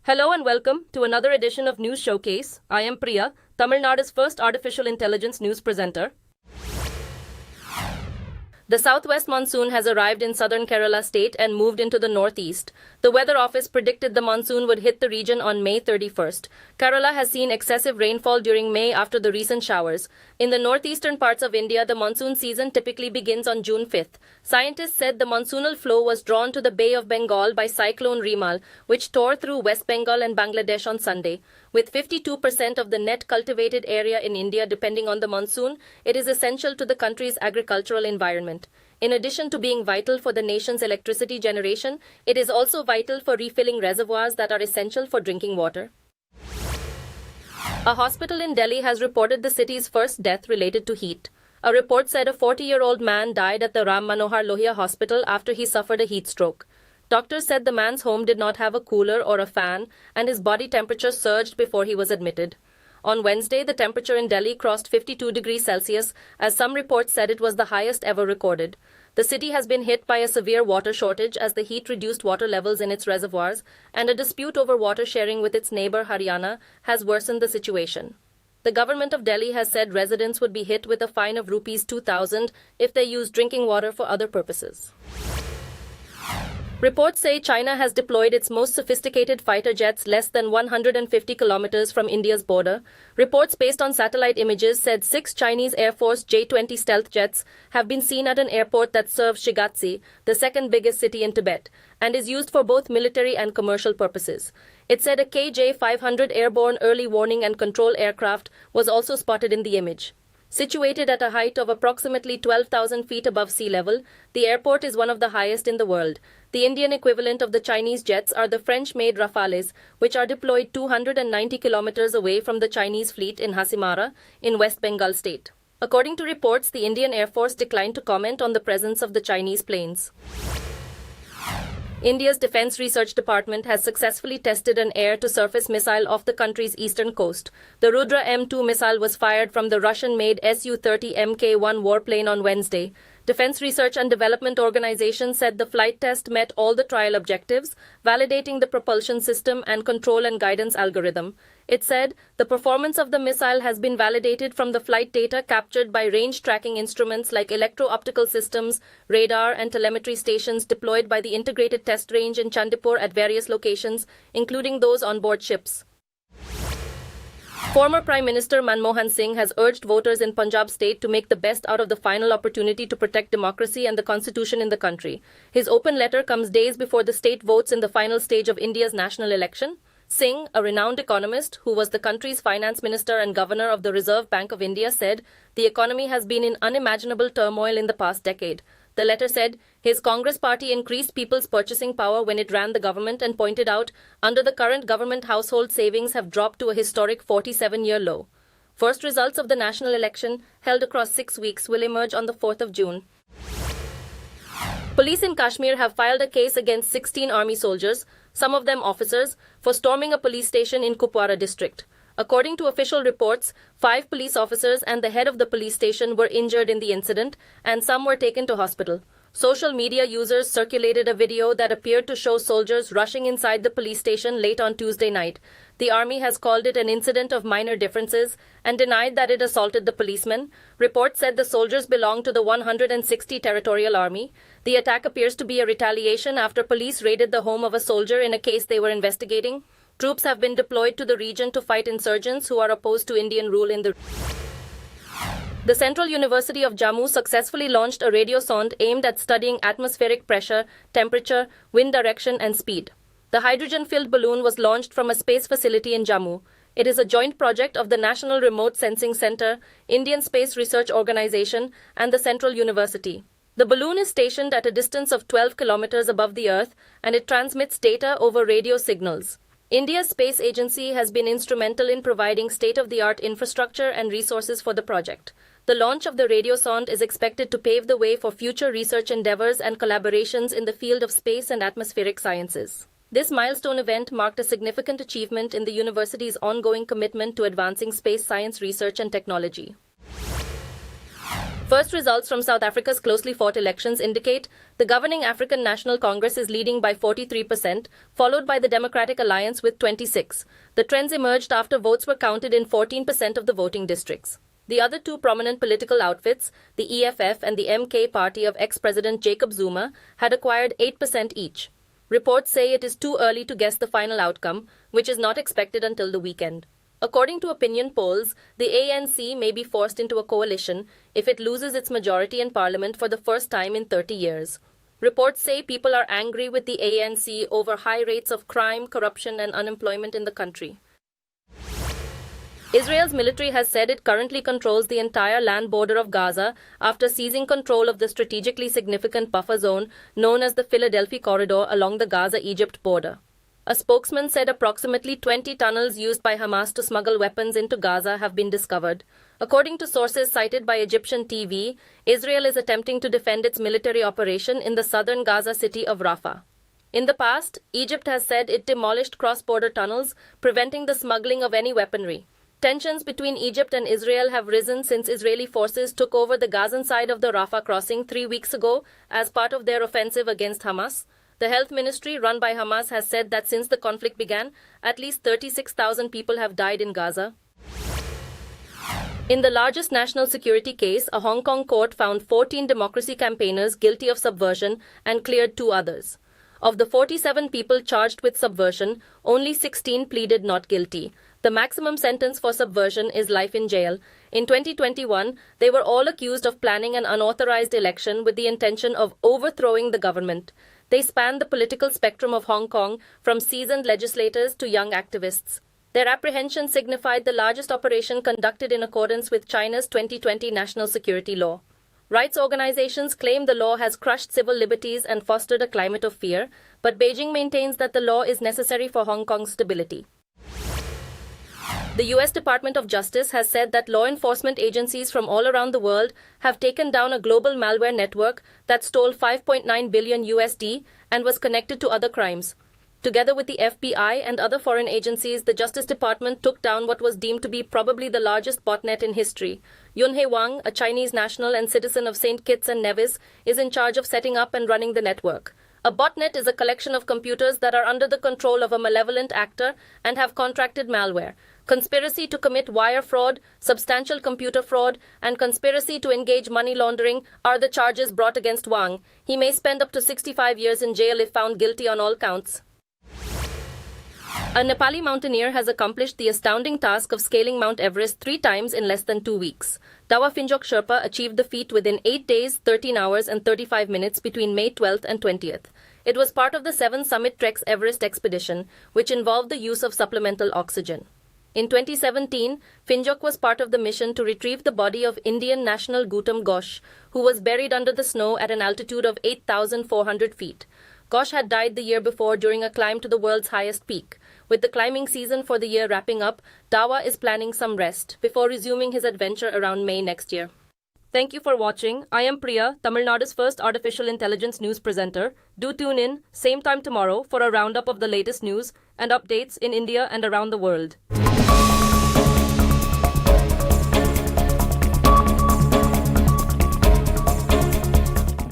Hello and welcome to another edition of News Showcase. I am Priya, Tamil Nadu's first artificial intelligence news presenter. The southwest monsoon has arrived in southern Kerala state and moved into the northeast. The weather office predicted the monsoon would hit the region on May 31st. Kerala has seen excessive rainfall during May after the recent showers. In the northeastern parts of India, the monsoon season typically begins on June 5th. Scientists said the monsoonal flow was drawn to the Bay of Bengal by cyclone Rimal, which tore through West Bengal and Bangladesh on Sunday. With 52% of the net cultivated area in India depending on the monsoon, it is essential to the country's agricultural environment. In addition to being vital for the nation's electricity generation, it is also vital for refilling reservoirs that are essential for drinking water. A hospital in Delhi has reported the city's first death related to heat. A report said a 40-year-old man died at the Ram Manohar Lohia hospital after he suffered a heat stroke. Doctors said the man's home did not have a cooler or a fan, and his body temperature surged before he was admitted. On Wednesday, the temperature in Delhi crossed 52 degrees Celsius, as some reports said it was the highest ever recorded. The city has been hit by a severe water shortage as the heat reduced water levels in its reservoirs, and a dispute over water sharing with its neighbor Haryana has worsened the situation. The government of Delhi has said residents would be hit with a fine of Rs 2,000 if they use drinking water for other purposes. Reports say China has deployed its most sophisticated fighter jets less than 150 kilometers from India's border. Reports based on satellite images said 6 Chinese Air Force J-20 stealth jets have been seen at an airport that serves Shigatse, the second biggest city in Tibet, and is used for both military and commercial purposes. It said a KJ-500 airborne early warning and control aircraft was also spotted in the image. Situated at a height of approximately 12,000 feet above sea level, the airport is one of the highest in the world. The Indian equivalent of the Chinese jets are the French-made Rafales, which are deployed 290 kilometers away from the Chinese fleet in Hasimara, in West Bengal state. According to reports, the Indian Air Force declined to comment on the presence of the Chinese planes. India's Defence Research Department has successfully tested an air-to-surface missile off the country's eastern coast. The Rudra M2 missile was fired from the Russian-made Su-30 Mk-1 warplane on Wednesday. Defense Research and Development Organization said the flight test met all the trial objectives, validating the propulsion system and control and guidance algorithm. It said the performance of the missile has been validated from the flight data captured by range tracking instruments like electro-optical systems, radar and telemetry stations deployed by the Integrated Test Range in Chandipur at various locations, including those on board ships. Former Prime Minister Manmohan Singh has urged voters in Punjab state to make the best out of the final opportunity to protect democracy and the constitution in the country. His open letter comes days before the state votes in the final stage of India's national election. Singh, a renowned economist who was the country's finance minister and governor of the Reserve Bank of India, said the economy has been in unimaginable turmoil in the past decade. The letter said his Congress party increased people's purchasing power when it ran the government and pointed out, under the current government, household savings have dropped to a historic 47-year low. First results of the national election, held across 6 weeks, will emerge on the 4th of June. Police in Kashmir have filed a case against 16 army soldiers, some of them officers, for storming a police station in Kupwara district. According to official reports, 5 police officers and the head of the police station were injured in the incident, and some were taken to hospital. Social media users circulated a video that appeared to show soldiers rushing inside the police station late on Tuesday night. The army has called it an incident of minor differences and denied that it assaulted the policemen. Reports said the soldiers belonged to the 160 Territorial Army. The attack appears to be a retaliation after police raided the home of a soldier in a case they were investigating. Troops have been deployed to the region to fight insurgents who are opposed to Indian rule in the region. The Central University of Jammu successfully launched a radio sonde aimed at studying atmospheric pressure, temperature, wind direction and speed. The hydrogen-filled balloon was launched from a space facility in Jammu. It is a joint project of the National Remote Sensing Center, Indian Space Research Organization and the Central University. The balloon is stationed at a distance of 12 kilometers above the Earth and it transmits data over radio signals. India's space agency has been instrumental in providing state-of-the-art infrastructure and resources for the project. The launch of the radio sonde is expected to pave the way for future research endeavors and collaborations in the field of space and atmospheric sciences. This milestone event marked a significant achievement in the university's ongoing commitment to advancing space science research and technology. First results from South Africa's closely fought elections indicate the governing African National Congress is leading by 43%, followed by the Democratic Alliance with 26%. The trends emerged after votes were counted in 14% of the voting districts. The other two prominent political outfits, the EFF and the MK party of ex-President Jacob Zuma, had acquired 8% each. Reports say it is too early to guess the final outcome, which is not expected until the weekend. According to opinion polls, the ANC may be forced into a coalition if it loses its majority in parliament for the first time in 30 years. Reports say people are angry with the ANC over high rates of crime, corruption, and unemployment in the country. Israel's military has said it currently controls the entire land border of Gaza after seizing control of the strategically significant buffer zone known as the Philadelphia Corridor along the Gaza-Egypt border. A spokesman said approximately 20 tunnels used by Hamas to smuggle weapons into Gaza have been discovered. According to sources cited by Egyptian TV, Israel is attempting to defend its military operation in the southern Gaza city of Rafah. In the past, Egypt has said it demolished cross-border tunnels, preventing the smuggling of any weaponry. Tensions between Egypt and Israel have risen since Israeli forces took over the Gazan side of the Rafah crossing 3 weeks ago as part of their offensive against Hamas. The health ministry run by Hamas has said that since the conflict began, at least 36,000 people have died in Gaza. In the largest national security case, a Hong Kong court found 14 democracy campaigners guilty of subversion and cleared 2 others. Of the 47 people charged with subversion, only 16 pleaded not guilty. The maximum sentence for subversion is life in jail. In 2021, they were all accused of planning an unauthorized election with the intention of overthrowing the government. They span the political spectrum of Hong Kong, from seasoned legislators to young activists. Their apprehension signified the largest operation conducted in accordance with China's 2020 national security law. Rights organizations claim the law has crushed civil liberties and fostered a climate of fear, but Beijing maintains that the law is necessary for Hong Kong's stability. The U.S. Department of Justice has said that law enforcement agencies from all around the world have taken down a global malware network that stole $5.9 billion USD and was connected to other crimes. Together with the FBI and other foreign agencies, the Justice Department took down what was deemed to be probably the largest botnet in history. Yunhei Wang, a Chinese national and citizen of St. Kitts and Nevis, is in charge of setting up and running the network. A botnet is a collection of computers that are under the control of a malevolent actor and have contracted malware. Conspiracy to commit wire fraud, substantial computer fraud, and conspiracy to engage money laundering are the charges brought against Wang. He may spend up to 65 years in jail if found guilty on all counts. A Nepali mountaineer has accomplished the astounding task of scaling Mount Everest 3 times in less than 2 weeks. Dawa Finjok Sherpa achieved the feat within 8 days, 13 hours and 35 minutes between May 12th and 20th. It was part of the 7 Summit Treks Everest expedition, which involved the use of supplemental oxygen. In 2017, Finjok was part of the mission to retrieve the body of Indian national Gautam Ghosh, who was buried under the snow at an altitude of 8,400 feet. Ghosh had died the year before during a climb to the world's highest peak. With the climbing season for the year wrapping up, Dawa is planning some rest before resuming his adventure around May next year. Thank you for watching. I am Priya, Tamil Nadu's first artificial intelligence news presenter. Do tune in, same time tomorrow, for a roundup of the latest news and updates in India and around the world.